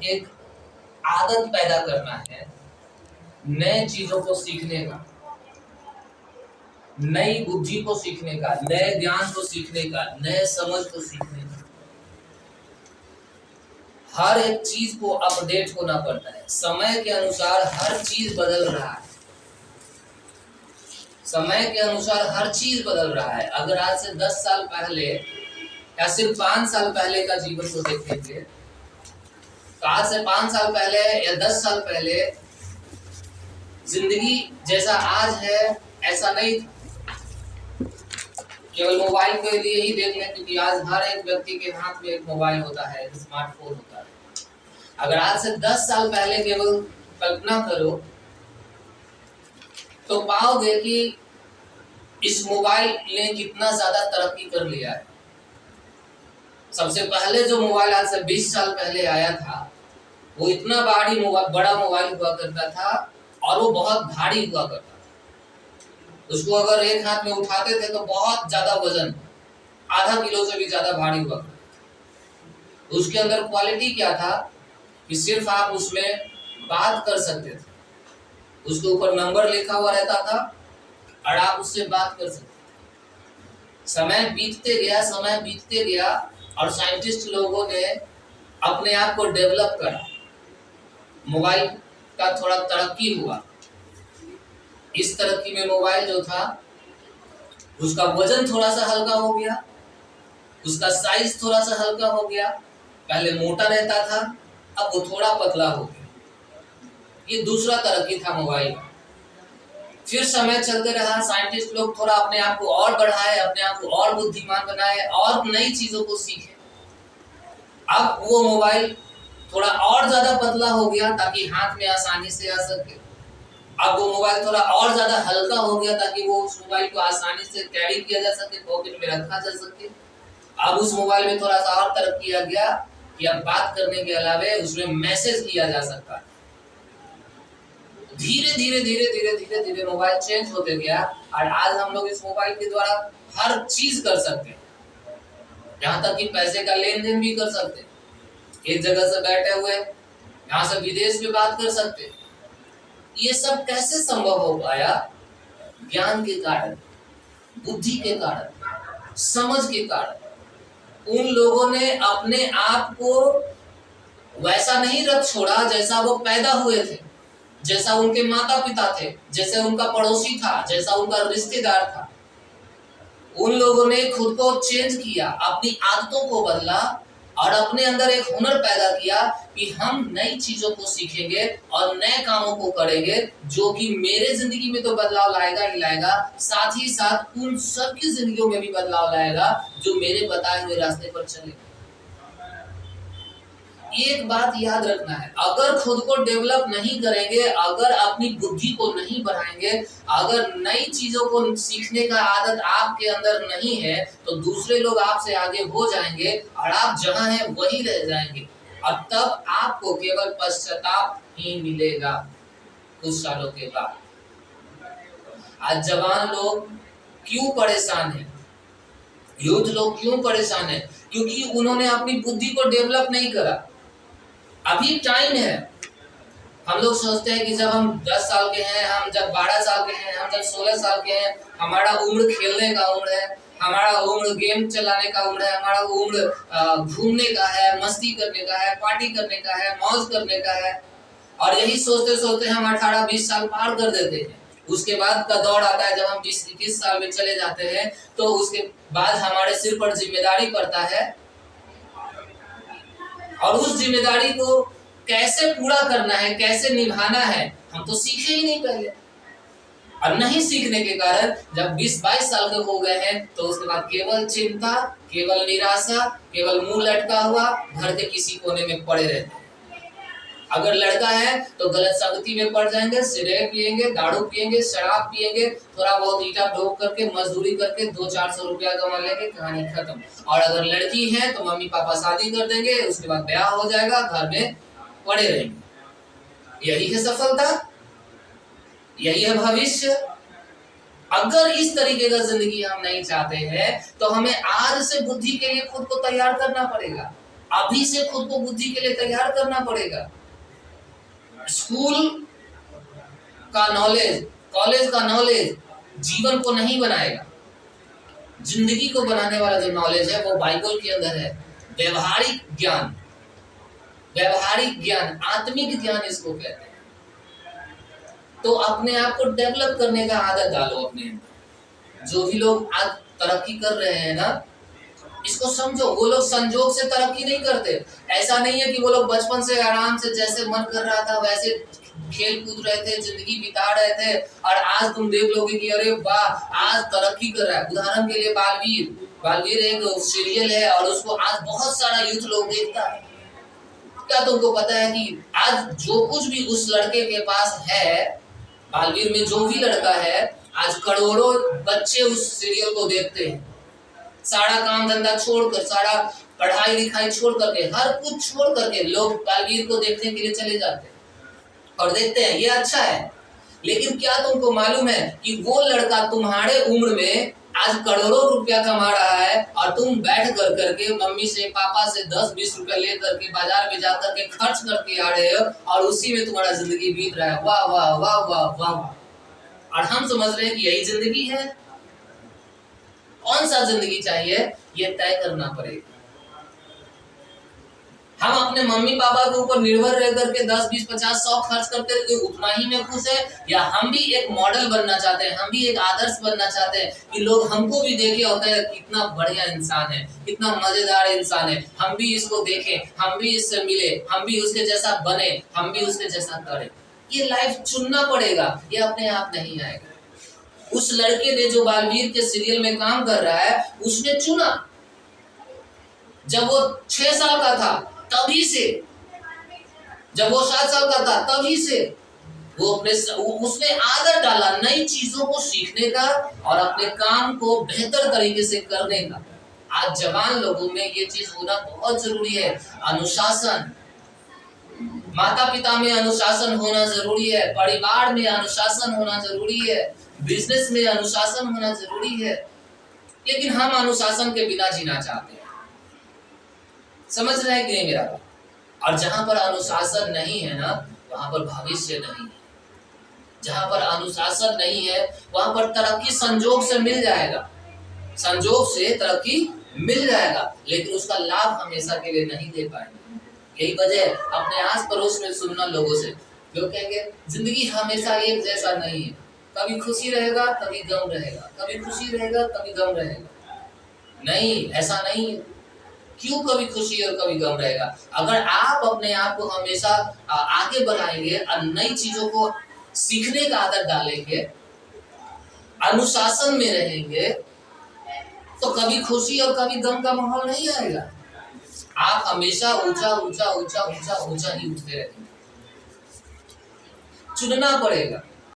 एक आदत पैदा करना है नए चीजों को सीखने का, नई बुद्धि को सीखने का, नए ज्ञान को सीखने का, नए समझ को सीखने का। हर एक चीज को अपडेट होना पड़ता है। समय के अनुसार हर चीज बदल रहा है। समय के अनुसार हर चीज बदल रहा है। अगर आज से 10 साल पहले या सिर्फ 5 साल पहले का जीवन को देखेंगे तो आज से 5 साल पहले या 10 साल पहले जिंदगी जैसा आज है ऐसा नहीं था। केवल मोबाइल के लिए ही देख लें, क्योंकि आज हर एक व्यक्ति के हाथ में एक मोबाइल होता है, एक स्मार्टफोन होता है। अगर आज से 10 साल पहले केवल कल्पना करो तो पाओगे कि इस मोबाइल ने कितना ज्यादा तरक्की कर लिया है। सबसे पहले जो मोबाइल आज से 20 साल पहले आया था वो इतना बड़ा मोबाइल हुआ करता था और वो बहुत भारी हुआ करता था। उसको अगर एक हाथ में उठाते थे तो बहुत ज्यादा वजन, आधा किलो से भी ज्यादा भारी हुआ करता था। उसके अंदर क्वालिटी क्या था कि सिर्फ आप उसमें बात कर सकते थे। उसके ऊपर नंबर लिखा हुआ रहता था और आप उससे बात कर सकते थे। समय बीतते गया और साइंटिस्ट लोगों ने अपने आप को डेवलप करा। मोबाइल का थोड़ा तरक्की हुआ। इस तरक्की में मोबाइल जो था उसका वजन थोड़ा सा हल्का हो गया, उसका साइज थोड़ा सा हल्का हो गया। पहले मोटा रहता था, अब वो थोड़ा पतला हो गया। ये दूसरा तरक्की था मोबाइल का। फिर समय चलते रहा, साइंटिस्ट लोग थोड़ा अपने आप को और बढ़ाए, अपने आप को और बुद्धिमान बनाए और नई चीजों को सीखे। अब वो मोबाइल थोड़ा और ज्यादा पतला हो गया ताकि हाथ में आसानी से आ सके। अब वो मोबाइल थोड़ा और ज्यादा हल्का हो गया ताकि वो उस मोबाइल को आसानी से कैरी किया जा सके, पॉकेट में रखा जा सके। अब उस मोबाइल में थोड़ा सा और तरक्की आ गया कि अब बात करने के अलावे उसमें मैसेज किया जा सकता है। धीरे धीरे मोबाइल चेंज होते गया और आज हम लोग इस मोबाइल के द्वारा हर चीज कर सकते हैं। यहाँ तक कि पैसे का लेन देन भी कर सकते हैं। एक जगह से बैठे हुए यहाँ से विदेश में बात कर सकते हैं। ये सब कैसे संभव हो पाया? ज्ञान के कारण, बुद्धि के कारण, समझ के कारण। उन लोगों ने अपने आप को वैसा नहीं रख छोड़ा जैसा वो पैदा हुए थे, जैसा उनके माता पिता थे, जैसे उनका पड़ोसी था, जैसा उनका रिश्तेदार था। उन लोगों ने खुद को चेंज किया, अपनी आदतों को बदला और अपने अंदर एक हुनर पैदा किया कि हम नई चीजों को सीखेंगे और नए कामों को करेंगे जो कि मेरे जिंदगी में तो बदलाव लाएगा ही लाएगा, साथ ही साथ उन सबकी जिंदगियों में भी बदलाव लाएगा जो मेरे बताए हुए रास्ते पर चलेगा। एक बात याद रखना है, अगर खुद को डेवलप नहीं करेंगे, अगर अपनी बुद्धि को नहीं बढ़ाएंगे, अगर नई चीजों को सीखने का आदत आपके अंदर नहीं है तो दूसरे लोग आपसे आगे हो जाएंगे और आप जहां हैं वहीं रह जाएंगे और तब आपको केवल पश्चाताप ही मिलेगा कुछ सालों के बाद। आज जवान लोग क्यों परेशान हैं? यूथ लोग क्यों परेशान हैं? क्योंकि उन्होंने अपनी बुद्धि को डेवलप नहीं करा। अभी टाइम है। हम लोग सोचते हैं कि जब हम 10 साल के हैं, हम जब 12 साल के हैं, हम जब 16 साल के हैं, हमारा उम्र खेलने का उम्र है, हमारा उम्र गेम चलाने का उम्र है, हमारा उम्र घूमने का है, मस्ती करने का है, पार्टी करने का है, मौज करने का है। और यही सोचते सोचते हम 18-20 साल पार कर देते हैं। उसके बाद का दौर आता है जब हम 20-21 साल में चले जाते हैं तो उसके बाद हमारे सिर पर जिम्मेदारी पड़ता है और उस जिम्मेदारी को कैसे पूरा करना है, कैसे निभाना है, हम तो सीखे ही नहीं पहले। और नहीं सीखने के कारण जब 20-22 साल के हो गए हैं तो उसके बाद केवल चिंता, केवल निराशा, केवल मुंह लटका हुआ घर के किसी कोने में पड़े रहते हैं। अगर लड़का है तो गलत संगति में पड़ जाएंगे, सिगरेट पिएंगे, दारू पिएंगे, शराब पिएंगे, थोड़ा बहुत ईटा ढोक करके मजदूरी करके 200-400 रुपया कमा लेंगे, कहानी खत्म। और अगर लड़की है तो मम्मी पापा शादी कर देंगे, उसके बाद ब्याह हो जाएगा, घर में पड़े रहेंगे। यही है सफलता, यही है भविष्य। अगर इस तरीके का जिंदगी हम नहीं चाहते हैं तो हमें आज से बुद्धि के लिए खुद को तैयार करना पड़ेगा। अभी से खुद को बुद्धि के लिए तैयार करना पड़ेगा। स्कूल का नॉलेज, कॉलेज का नॉलेज जीवन को नहीं बनाएगा। जिंदगी को बनाने वाला जो नॉलेज है वो बाइबल के अंदर है। व्यवहारिक ज्ञान, व्यवहारिक ज्ञान, आत्मिक ज्ञान इसको कहते हैं। तो अपने आप को डेवलप करने का आदत डालो अपने अंदर। जो भी लोग आज तरक्की कर रहे हैं ना, इसको समझो, वो लोग संजोग से तरक्की नहीं करते। ऐसा नहीं है कि वो लोग बचपन से आराम से जैसे मन कर रहा था वैसे खेल कूद रहे थे, जिंदगी बिता रहे थे, और आज तुम देख लोगे कि अरे वाह आज तरक्की कर रहा है। उदाहरण के लिए बालवीर, बालवीर एक सीरियल है और उसको आज बहुत सारा यूथ लोग देखता है। क्या तुमको पता है कि आज जो कुछ भी उस लड़के के पास है, बालवीर में जो भी लड़का है, आज करोड़ों बच्चे उस सीरियल को देखते हैं। सारा काम धंधा छोड़कर, सारा पढ़ाई लिखाई छोड़ करके, हर कुछ छोड़ करके लोग बालवीर को देखने के लिए चले जाते हैं और देखते हैं। ये अच्छा है, लेकिन क्या तुमको मालूम है कि वो लड़का तुम्हारे उम्र में आज करोड़ों रुपया कमा रहा है और तुम बैठ कर करके मम्मी से पापा से 10-20 रुपया ले करके बाजार में जा करके खर्च करके आ रहे हो और उसी में तुम्हारा जिंदगी बीत रहा है। वाह वाह वाह वाह वाह। और हम समझ रहे हैं कि यही जिंदगी है। कौन सा जिंदगी चाहिए ये तय करना पड़ेगा। हम अपने मम्मी पापा के ऊपर निर्भर रह करके 10, 20, 50, 100 खर्च करते रहते, उतना ही में खुश है? या हम भी एक मॉडल बनना चाहते हैं, हम भी एक आदर्श बनना चाहते हैं कि लोग हमको भी देखें और कहें कितना बढ़िया इंसान है, कितना मजेदार इंसान है, हम भी इसको देखें, हम भी इससे मिले, हम भी उसके जैसा बने, हम भी उसके जैसा करें। ये लाइफ चुनना पड़ेगा, ये अपने आप नहीं आएगा। उस लड़के ने जो बालवीर के सीरियल में काम कर रहा है, उसने चुना। जब वो 6 साल का था तभी से, जब वो 7 साल का था तभी से वो उसने आदत डाला नई चीजों को सीखने का और अपने काम को बेहतर तरीके से करने का। आज जवान लोगों में ये चीज होना बहुत जरूरी है। अनुशासन, माता पिता में अनुशासन होना जरूरी है, परिवार में अनुशासन होना जरूरी है, बिजनेस में अनुशासन होना जरूरी है। लेकिन हम अनुशासन के बिना जीना चाहते हैं। समझ रहे हैं कि नहीं मेरा बात? और जहां पर अनुशासन नहीं है ना, वहां पर भविष्य नहीं है। जहां पर अनुशासन नहीं है वहां पर तरक्की संजोग से मिल जाएगा, संजोग से तरक्की मिल जाएगा, लेकिन उसका लाभ हमेशा के लिए नहीं दे पाएंगे। यही वजह अपने आस पड़ोस में सुनना लोगों से, लोग कहेंगे जिंदगी हमेशा एक जैसा नहीं है, कभी खुशी रहेगा कभी गम रहेगा, कभी खुशी रहेगा कभी गम रहेगा। नहीं, ऐसा नहीं है। क्यों कभी खुशी और कभी गम रहेगा? अगर आप अपने आप को हमेशा आगे बढ़ाएंगे और नई चीजों को सीखने का आदत डालेंगे, अनुशासन में रहेंगे, तो कभी खुशी और कभी गम का माहौल नहीं आएगा। आप हमेशा ऊंचा ऊंचा ऊंचा ऊंचा ऊंचा ही उठते रहेंगे। चुनना पड़ेगा।